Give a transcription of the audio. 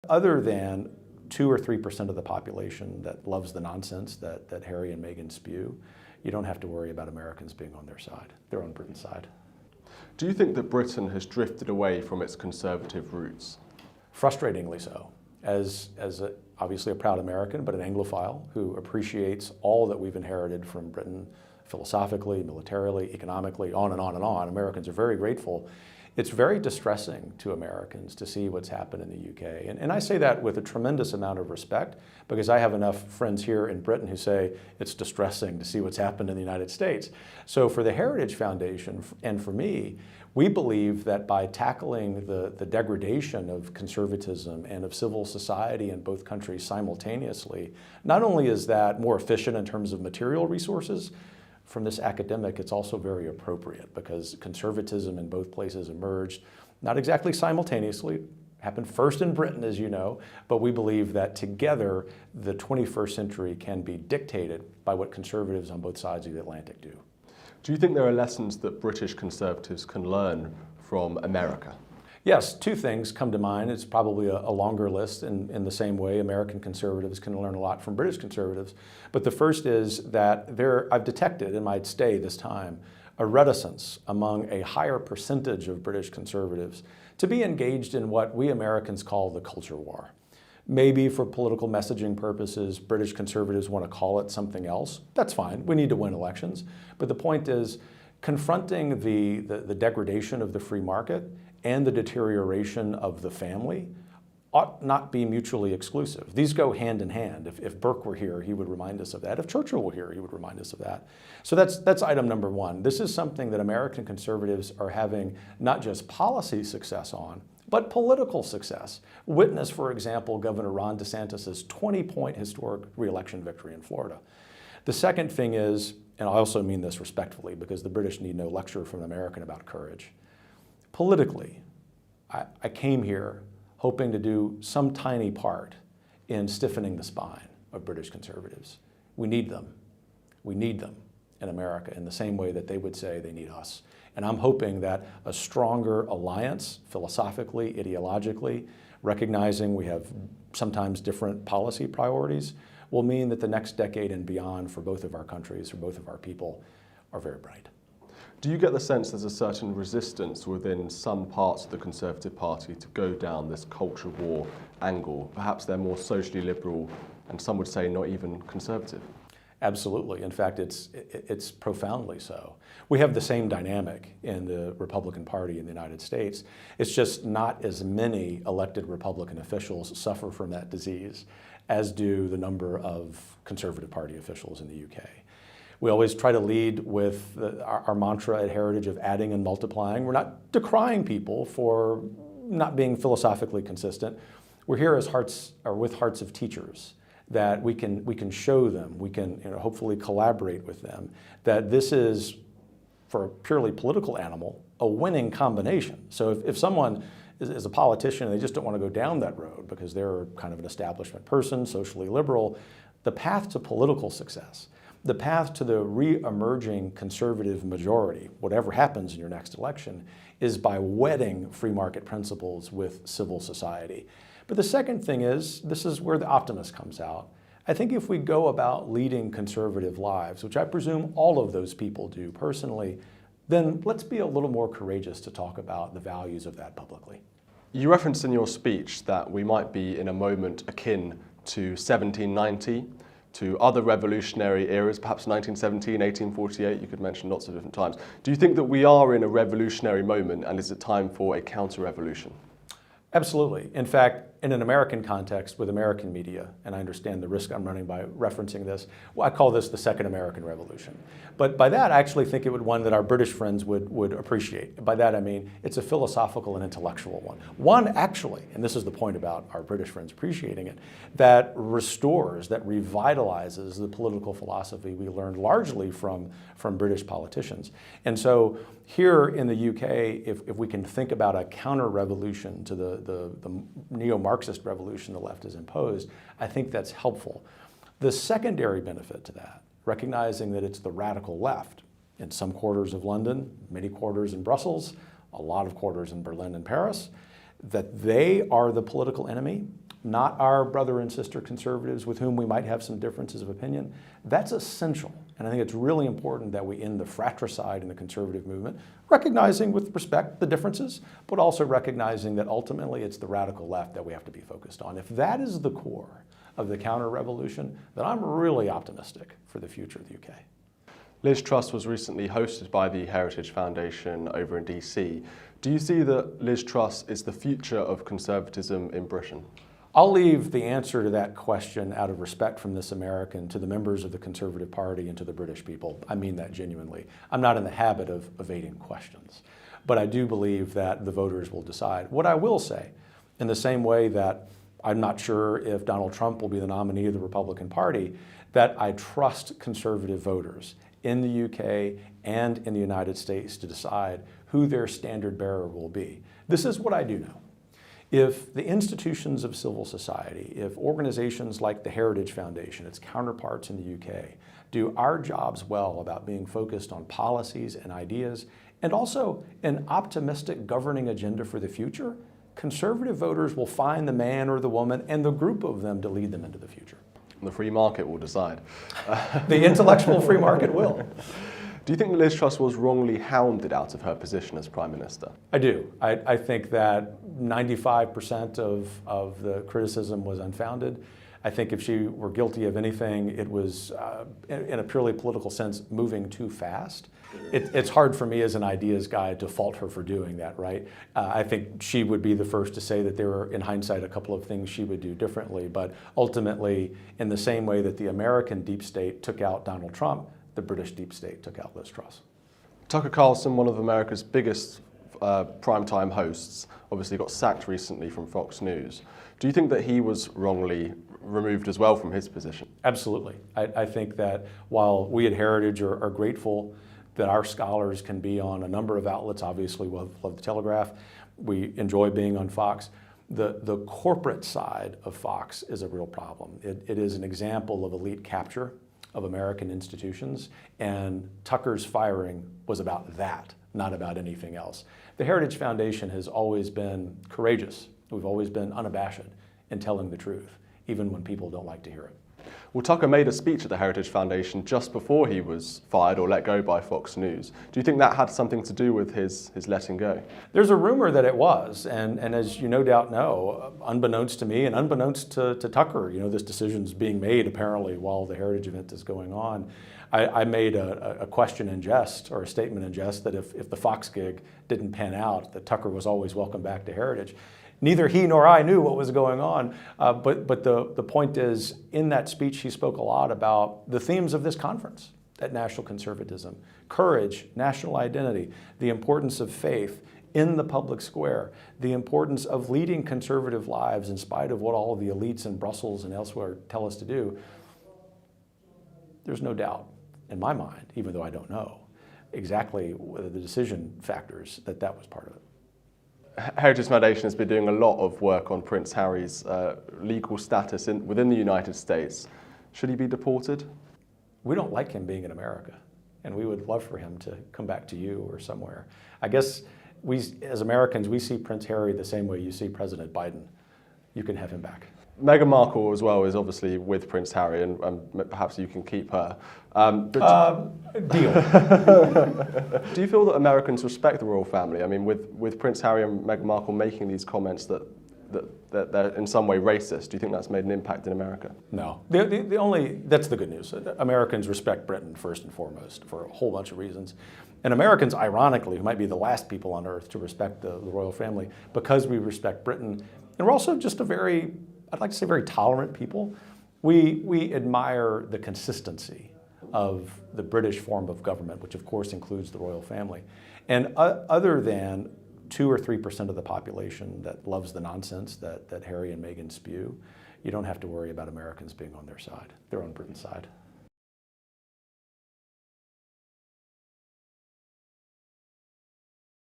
other than 2 or 3% of the population that loves the nonsense that Harry and Meghan spew, you don't have to worry about Americans being on their side. They're on Britain's side. Do you think that Britain has drifted away from its conservative roots? Frustratingly so. As obviously a proud American, but an Anglophile who appreciates all that we've inherited from Britain philosophically, militarily, economically, on and on and on. Americans are very grateful. It's very distressing to Americans to see what's happened in the UK. And I say that with a tremendous amount of respect because I have enough friends here in Britain who say it's distressing to see what's happened in the United States. So for the Heritage Foundation and for me, we believe that by tackling the degradation of conservatism and of civil society in both countries simultaneously, not only is that more efficient in terms of material resources, from this academic, it's also very appropriate because conservatism in both places emerged, not exactly simultaneously, happened first in Britain, as you know, but we believe that together the 21st century can be dictated by what conservatives on both sides of the Atlantic do. Do you think there are lessons that British conservatives can learn from America? Yes, two things come to mind. It's probably a longer list in the same way American conservatives can learn a lot from British conservatives. But the first is that I've detected in my stay this time a reticence among a higher percentage of British conservatives to be engaged in what we Americans call the culture war. Maybe for political messaging purposes, British conservatives want to call it something else. That's fine. We need to win elections. But the point is, confronting the degradation of the free market and the deterioration of the family ought not be mutually exclusive. These go hand in hand. If Burke were here, he would remind us of that. If Churchill were here, he would remind us of that. So that's item number one. This is something that American conservatives are having not just policy success on, but political success. Witness, for example, Governor Ron DeSantis' 20-point historic re-election victory in Florida. The second thing is, and I also mean this respectfully because the British need no lecture from an American about courage. Politically, I came here hoping to do some tiny part in stiffening the spine of British conservatives. We need them. We need them in America in the same way that they would say they need us. And I'm hoping that a stronger alliance, philosophically, ideologically, recognizing we have sometimes different policy priorities, will mean that the next decade and beyond for both of our countries, for both of our people, are very bright. Do you get the sense there's a certain resistance within some parts of the Conservative Party to go down this culture war angle? Perhaps they're more socially liberal and some would say not even conservative. Absolutely. In fact, it's profoundly so. We have the same dynamic in the Republican Party in the United States. It's just not as many elected Republican officials suffer from that disease as do the number of Conservative Party officials in the UK. We always try to lead with our mantra at Heritage of adding and multiplying. We're not decrying people for not being philosophically consistent. We're here as with hearts of teachers, that we can show them, we can hopefully collaborate with them, that this is, for a purely political animal, a winning combination. So if someone is a politician and they just don't want to go down that road because they're kind of an establishment person, socially liberal, the path to political success, the path to the re-emerging conservative majority, whatever happens in your next election, is by wedding free market principles with civil society. But the second thing is, this is where the optimist comes out. I think if we go about leading conservative lives, which I presume all of those people do personally, then let's be a little more courageous to talk about the values of that publicly. You referenced in your speech that we might be in a moment akin to 1790, to other revolutionary eras, perhaps 1917, 1848, you could mention lots of different times. Do you think that we are in a revolutionary moment and is it time for a counter-revolution? Absolutely. In fact, in an American context with American media, and I understand the risk I'm running by referencing this, well, I call this the Second American Revolution. But by that, I actually think it would one that our British friends would appreciate. By that, I mean it's a philosophical and intellectual one. One actually, and this is the point about our British friends appreciating it, that restores, that revitalizes the political philosophy we learned largely from British politicians. And so here in the UK, if we can think about a counter-revolution to the neo-Marxist revolution the left has imposed, I think that's helpful. The secondary benefit to that, recognizing that it's the radical left in some quarters of London, many quarters in Brussels, a lot of quarters in Berlin and Paris, that they are the political enemy, not our brother and sister conservatives with whom we might have some differences of opinion. That's essential. And I think it's really important that we end the fratricide in the conservative movement, recognizing with respect the differences, but also recognizing that ultimately it's the radical left that we have to be focused on. If that is the core of the counter-revolution, then I'm really optimistic for the future of the UK. Liz Truss was recently hosted by the Heritage Foundation over in DC. Do you see that Liz Truss is the future of conservatism in Britain? I'll leave the answer to that question out of respect from this American to the members of the Conservative Party and to the British people. I mean that genuinely. I'm not in the habit of evading questions, but I do believe that the voters will decide. What I will say, in the same way that I'm not sure if Donald Trump will be the nominee of the Republican Party, that I trust conservative voters in the UK and in the United States to decide who their standard bearer will be. This is what I do know. If the institutions of civil society, if organizations like the Heritage Foundation, its counterparts in the UK, do our jobs well about being focused on policies and ideas, and also an optimistic governing agenda for the future, conservative voters will find the man or the woman and the group of them to lead them into the future. The free market will decide. The intellectual free market will. Do you think that Liz Truss was wrongly hounded out of her position as Prime Minister? I do. I think that 95% of the criticism was unfounded. I think if she were guilty of anything, it was, in a purely political sense, moving too fast. It's hard for me as an ideas guy to fault her for doing that, right? I think she would be the first to say that there were, in hindsight, a couple of things she would do differently. But ultimately, in the same way that the American deep state took out Donald Trump, the British deep state took out Liz Truss. Tucker Carlson, one of America's biggest primetime hosts, obviously got sacked recently from Fox News. Do you think that he was wrongly removed as well from his position? Absolutely. I think that while we at Heritage are grateful that our scholars can be on a number of outlets, obviously we love the Telegraph, we enjoy being on Fox, the corporate side of Fox is a real problem. It is an example of elite capture of American institutions, and Tucker's firing was about that, not about anything else. The Heritage Foundation has always been courageous. We've always been unabashed in telling the truth, even when people don't like to hear it. Well, Tucker made a speech at the Heritage Foundation just before he was fired or let go by Fox News. Do you think that had something to do with his letting go? There's a rumor that it was, and as you no doubt know, unbeknownst to me and unbeknownst to Tucker, this decision's being made apparently while the Heritage event is going on. I made a question in jest, or a statement in jest, that if the Fox gig didn't pan out, that Tucker was always welcome back to Heritage. Neither he nor I knew what was going on, but the point is, in that speech he spoke a lot about the themes of this conference at National Conservatism: courage, national identity, the importance of faith in the public square, the importance of leading conservative lives in spite of what all of the elites in Brussels and elsewhere tell us to do. There's no doubt in my mind, even though I don't know exactly the decision factors, that was part of it. Heritage Foundation has been doing a lot of work on Prince Harry's legal status within the United States. Should he be deported? We don't like him being in America, and we would love for him to come back to you or somewhere. I guess we, as Americans, we see Prince Harry the same way you see President Biden. You can have him back. Meghan Markle as well is obviously with Prince Harry, and perhaps you can keep her. Deal. Do you feel that Americans respect the royal family? I mean, with Prince Harry and Meghan Markle making these comments that they're in some way racist, do you think that's made an impact in America? No. That's the good news. Americans respect Britain first and foremost for a whole bunch of reasons. And Americans, ironically, who might be the last people on earth to respect the royal family, because we respect Britain, and we're also just I'd like to say very tolerant people. We admire the consistency of the British form of government, which of course includes the royal family. And other than 2 or 3% of the population that loves the nonsense that Harry and Meghan spew, you don't have to worry about Americans being on their side. They're on Britain's side.